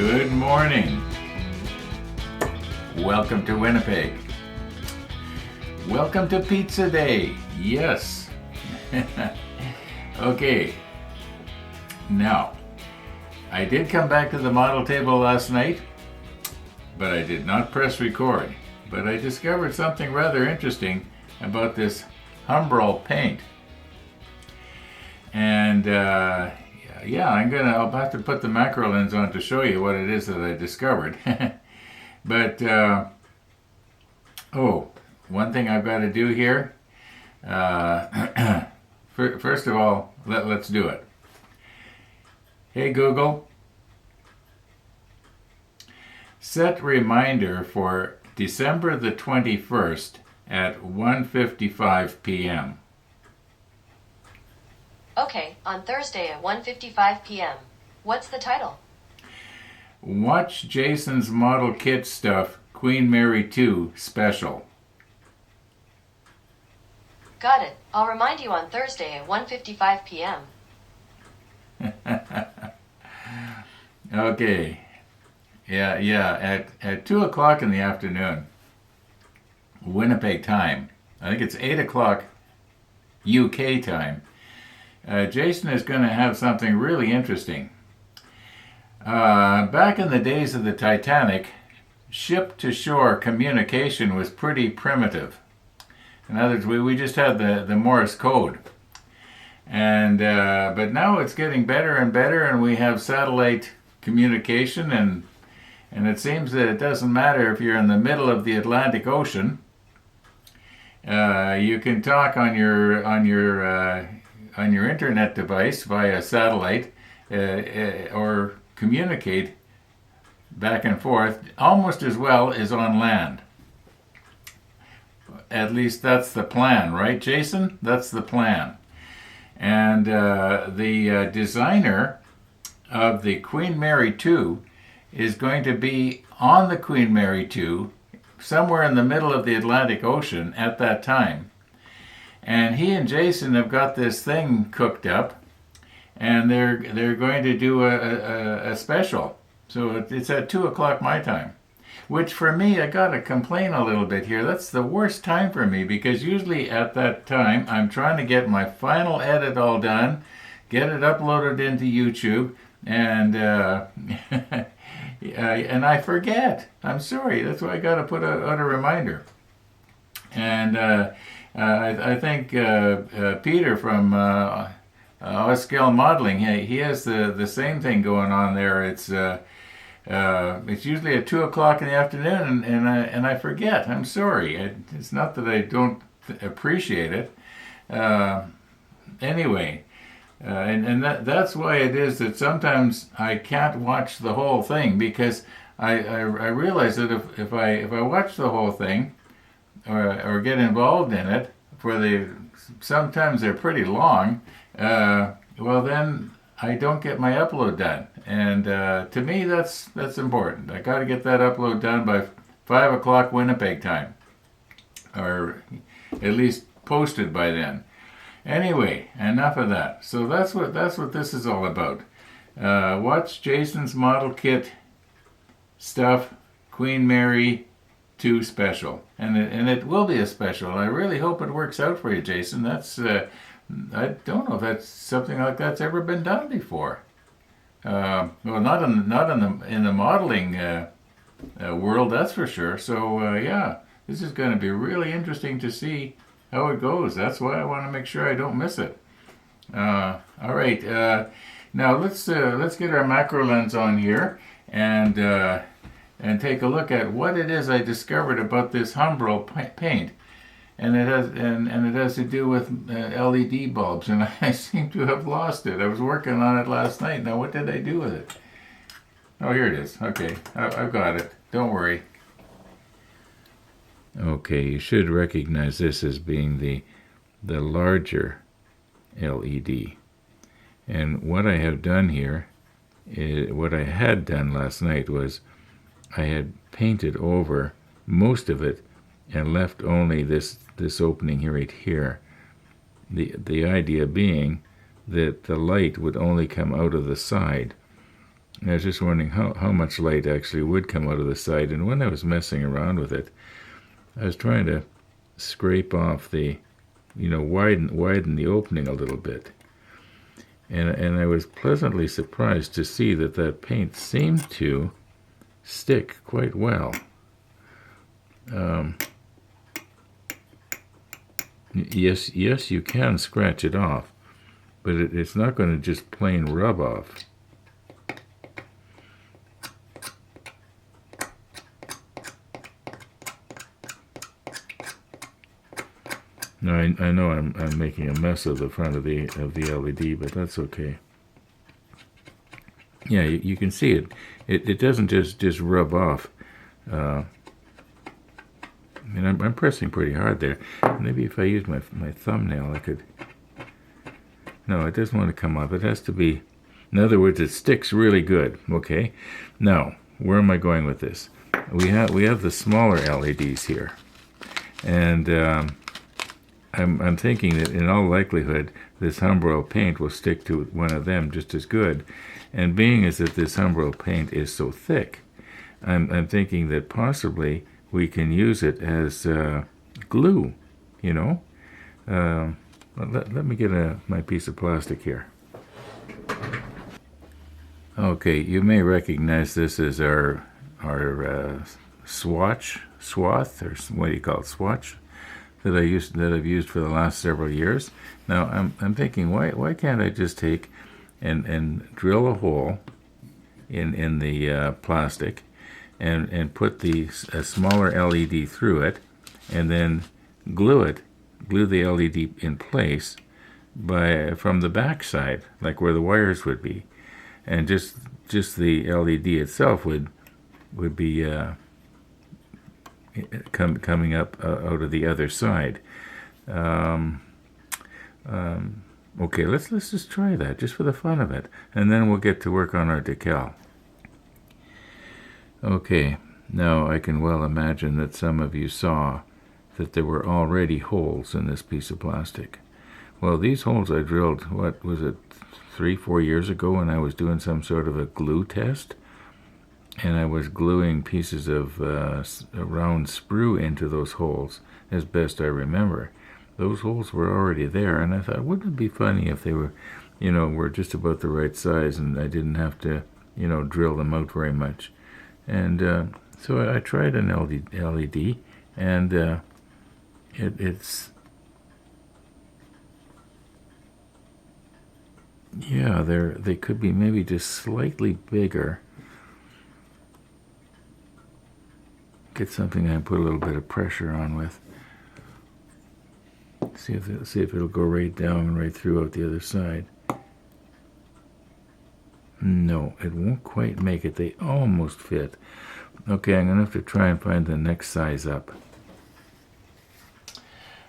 Good morning. Welcome to Winnipeg. Welcome to Pizza Day. Yes. Okay. Now, I did come back to the model table last night, but I did not press record. But I discovered something rather interesting about this Humbrol paint. And I'll have to put the macro lens on to show you what it is that I discovered. But, one thing I've got to do here. First of all, let's do it. Hey Google, set reminder for December the 21st at 1:55 p.m. Okay, on Thursday at 1:55 p.m. What's the title? Watch Jason's Model Kit Stuff Queen Mary 2 Special. Got it. I'll remind you on Thursday at 1:55 p.m. Okay. At 2 o'clock in the afternoon, Winnipeg time, I think it's 8 o'clock UK time, Jason is going to have something really interesting. Back in the days of the Titanic, ship-to-shore communication was pretty primitive. In other words, we just had the Morse code. And but now it's getting better and better, and we have satellite communication, and it seems that it doesn't matter if you're in the middle of the Atlantic Ocean. You can talk on your internet device via satellite, or communicate back and forth almost as well as on land. At least that's the plan, right, Jason? That's the plan. And the designer of the Queen Mary 2 is going to be on the Queen Mary 2 somewhere in the middle of the Atlantic Ocean at that time. And he and Jason have got this thing cooked up, and they're going to do a special. So it's at 2 o'clock my time. Which for me, I gotta complain a little bit here. That's the worst time for me, because usually at that time I'm trying to get my final edit all done, get it uploaded into YouTube, and and I forget. I'm sorry. That's why I gotta put out a reminder. And I think Peter from Oscale Modeling, he has the same thing going on there. It's usually at 2 o'clock in the afternoon, and I forget. I'm sorry. It's not that I don't appreciate it. Anyway, and that's why it is that sometimes I can't watch the whole thing, because I realize that if I watch the whole thing or get involved in it, sometimes they're pretty long. Well, then I don't get my upload done, and to me that's important. I got to get that upload done by 5 o'clock Winnipeg time, or at least posted by then. Anyway, enough of that. So that's what this is all about. Watch Jason's Model Kit Stuff Queen Mary 2 Special, and it will be a special. I really hope it works out for you, Jason. That's I don't know if that's something like that's ever been done before. Well, not in the modeling world, that's for sure. So this is going to be really interesting to see how it goes. That's why I want to make sure I don't miss it. All right, now let's get our macro lens on here and take a look at what it is I discovered about this Humbrol paint. And it has to do with LED bulbs, and I seem to have lost it. I was working on it last night. Now, what did I do with it? Oh, here it is. Okay, I've got it. Don't worry. Okay, you should recognize this as being the larger LED. And what I have done here, what I had done last night was I had painted over most of it and left only this opening right here. The idea being that the light would only come out of the side. I was just wondering how much light actually would come out of the side. And when I was messing around with it, I was trying to scrape off the, widen the opening a little bit. And I was pleasantly surprised to see that paint seemed to stick quite well. Yes, you can scratch it off, but it's not going to just plain rub off. Now I know I'm making a mess of the front of the LED, but that's okay. Yeah, you can see it. It doesn't just rub off. I'm pressing pretty hard there. Maybe if I use my thumbnail, I could. No, it doesn't want to come off. It has to be. In other words, it sticks really good. Okay. Now, where am I going with this? We have the smaller LEDs here, and I'm thinking that in all likelihood, this Umbro paint will stick to one of them just as good. And being as that this Umbro paint is so thick, I'm thinking that possibly we can use it as glue, Let me get my piece of plastic here. Okay, you may recognize this as our swath, or what do you call it, swatch, that I've used for the last several years. Now I'm thinking, why can't I just take and drill a hole in the plastic, and put a smaller LED through it, and then glue the LED in place from the back side, like where the wires would be, and just the LED itself would be coming up out of the other side. Okay, let's just try that just for the fun of it, and then we'll get to work on our decal. Okay, now I can well imagine that some of you saw that there were already holes in this piece of plastic. Well, these holes I drilled, 3-4 years ago when I was doing some sort of a glue test, and I was gluing pieces of round sprue into those holes as best I remember. Those holes were already there, and I thought, wouldn't it be funny if they were, were just about the right size and I didn't have to, drill them out very much. And so I tried an LED, and it's yeah, they could be maybe just slightly bigger. Get something I can put a little bit of pressure on with. See if it'll go right down and right through out the other side. No, it won't quite make it. They almost fit. Okay, I'm going to have to try and find the next size up.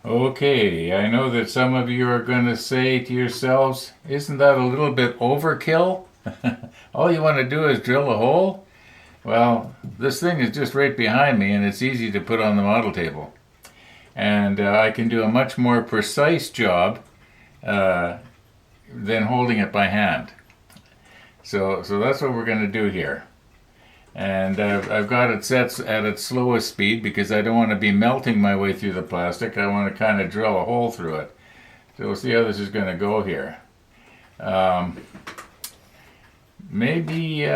Okay, I know that some of you are going to say to yourselves, isn't that a little bit overkill? All you want to do is drill a hole? Well, this thing is just right behind me, and it's easy to put on the model table. And I can do a much more precise job than holding it by hand. So that's what we're going to do here. And I've got it set at its slowest speed because I don't want to be melting my way through the plastic. I want to kind of drill a hole through it. So we'll see how this is going to go here. Maybe...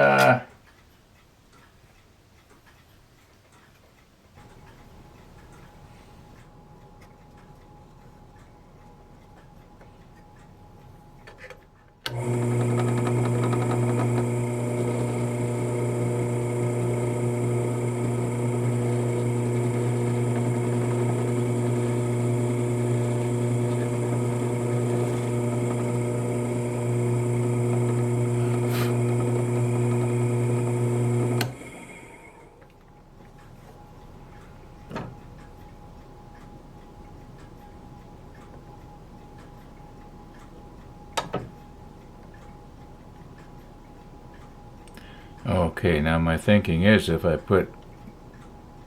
Okay, now my thinking is if I put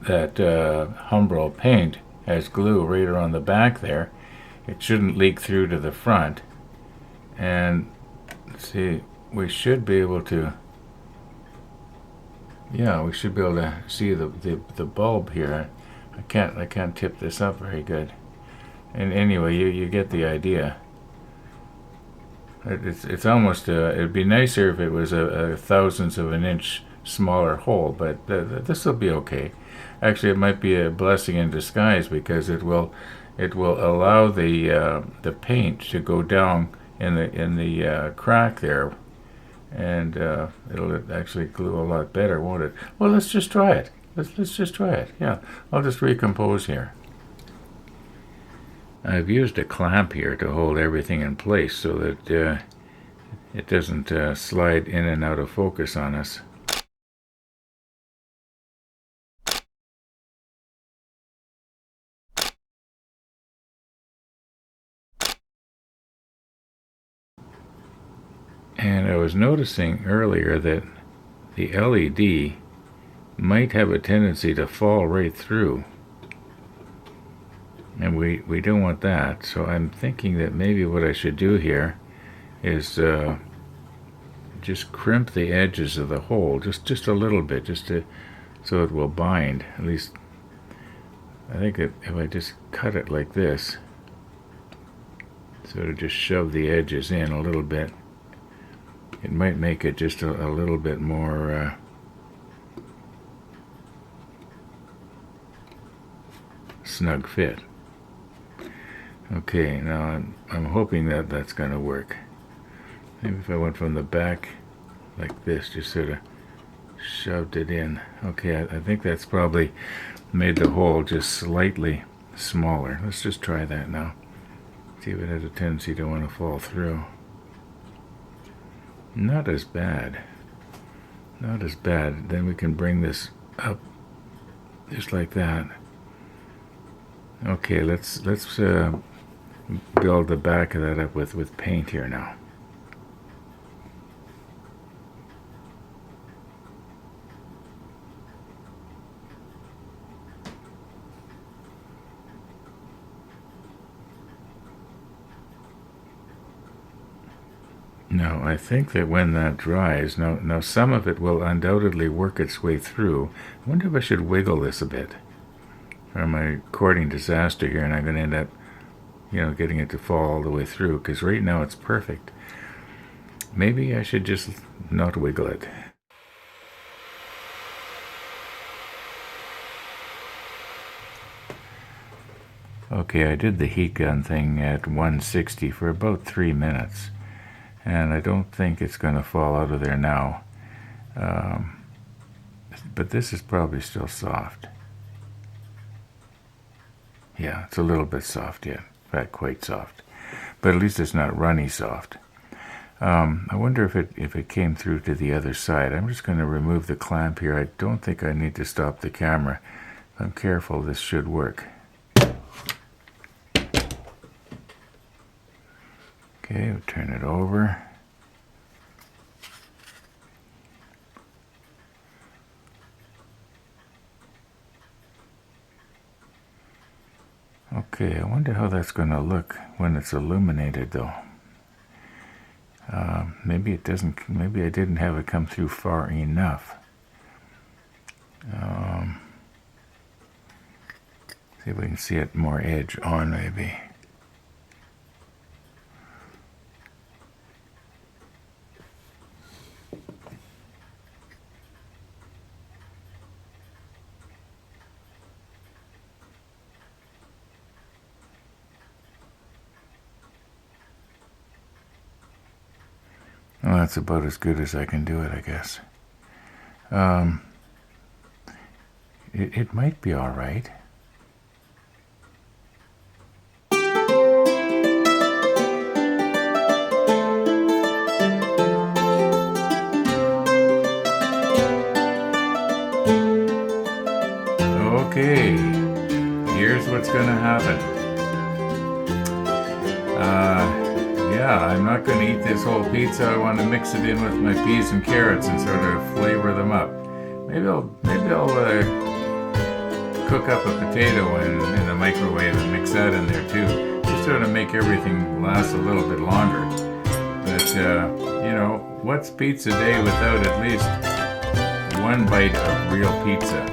that Umbro paint as glue right around the back there, it shouldn't leak through to the front. And let's see, we should be able to Yeah, we should be able to see the bulb here. I can't tip this up very good. And anyway, you get the idea. It's almost it'd be nicer if it was a thousandth of an inch smaller hole, but this will be okay. Actually, it might be a blessing in disguise because it will allow the paint to go down in the crack there, and it'll actually glue a lot better, won't it? Well, let's just try it. Let's just try it. Yeah, I'll just recompose here. I've used a clamp here to hold everything in place so that it doesn't slide in and out of focus on us. And I was noticing earlier that the LED might have a tendency to fall right through. And we don't want that. So I'm thinking that maybe what I should do here is just crimp the edges of the hole just a little bit, so it will bind. At least I think that if I just cut it like this, sort of just shove the edges in a little bit, it might make it just a little bit more snug fit. Okay, now I'm hoping that that's going to work. Maybe if I went from the back like this, just sort of shoved it in. Okay, I think that's probably made the hole just slightly smaller. Let's just try that now. See if it has a tendency to want to fall through. Not as bad. Not as bad. Then we can bring this up just like that. Okay, let's build the back of that up with paint here now. Now, I think that when that dries, now some of it will undoubtedly work its way through. I wonder if I should wiggle this a bit. Or am I recording disaster here and I'm going to end up, getting it to fall all the way through? Because right now it's perfect. Maybe I should just not wiggle it. Okay, I did the heat gun thing at 160 for about 3 minutes. And I don't think it's going to fall out of there now. But this is probably still soft. Yeah, it's a little bit soft yet. In fact, quite soft. But at least it's not runny soft. I wonder if it came through to the other side. I'm just going to remove the clamp here. I don't think I need to stop the camera. If I'm careful, this should work. Okay, we'll turn it over. Okay, I wonder how that's going to look when it's illuminated, though. Maybe it doesn't. Maybe I didn't have it come through far enough. See if we can see it more edge on, maybe. Well, that's about as good as I can do it, I guess. It might be all right. Okay, here's what's going to happen. Yeah, I'm not going to eat this whole pizza. I want to mix it in with my peas and carrots and sort of flavor them up. Maybe I'll cook up a potato in the microwave and mix that in there too. Just sort of make everything last a little bit longer. But what's pizza day without at least one bite of real pizza.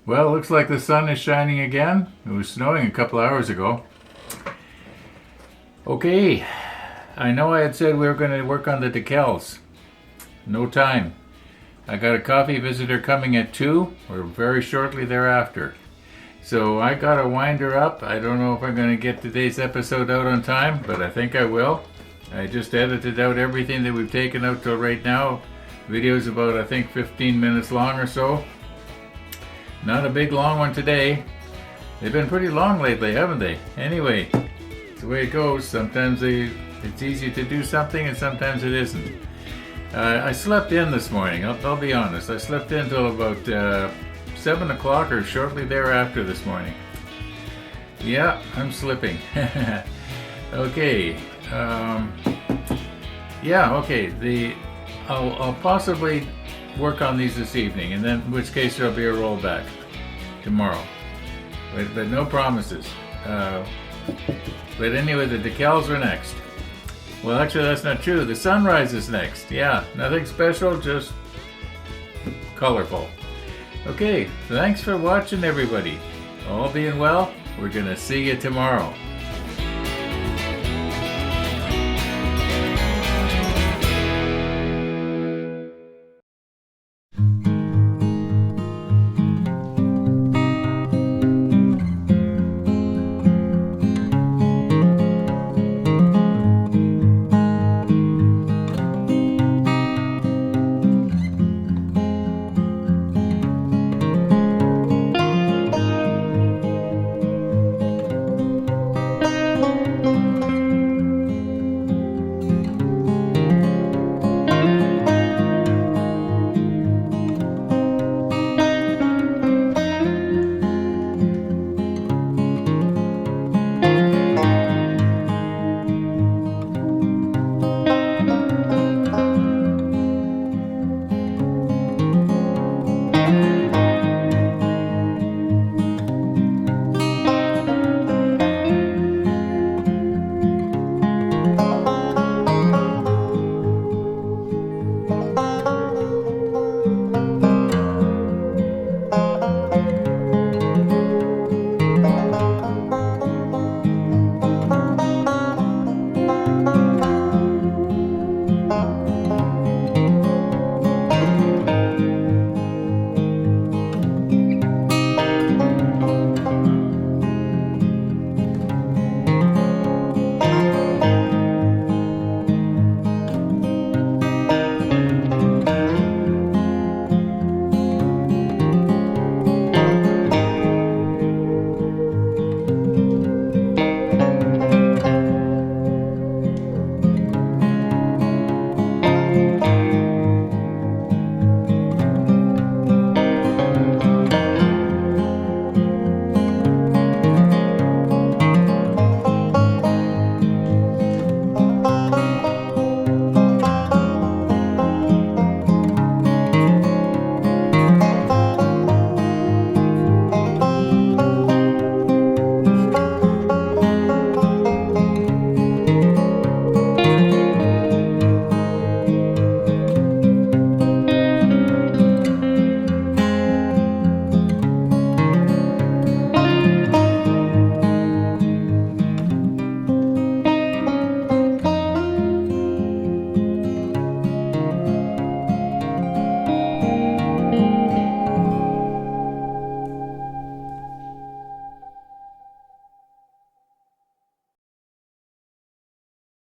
Well, looks like the sun is shining again. It was snowing a couple hours ago. Okay, I know I had said we were going to work on the decals. No time. I got a coffee visitor coming at 2 or very shortly thereafter. So I got to wind her up. I don't know if I'm going to get today's episode out on time, but I think I will. I just edited out everything that we've taken out till right now. The video's about, I think, 15 minutes long or so. Not a big long one today. They've been pretty long lately, haven't they? Anyway, it's the way it goes. Sometimes it's easy to do something and sometimes it isn't. I slept in this morning, I'll be honest. I slept in till about 7 o'clock or shortly thereafter this morning. Yeah, I'm slipping. Okay. I'll possibly work on these this evening, and then in which case there'll be a rollback tomorrow. But no promises. But anyway, the decals are next. Well, actually, that's not true. The sunrise is next. Yeah, nothing special, just colorful. Okay, thanks for watching, everybody. All being well, we're gonna see you tomorrow.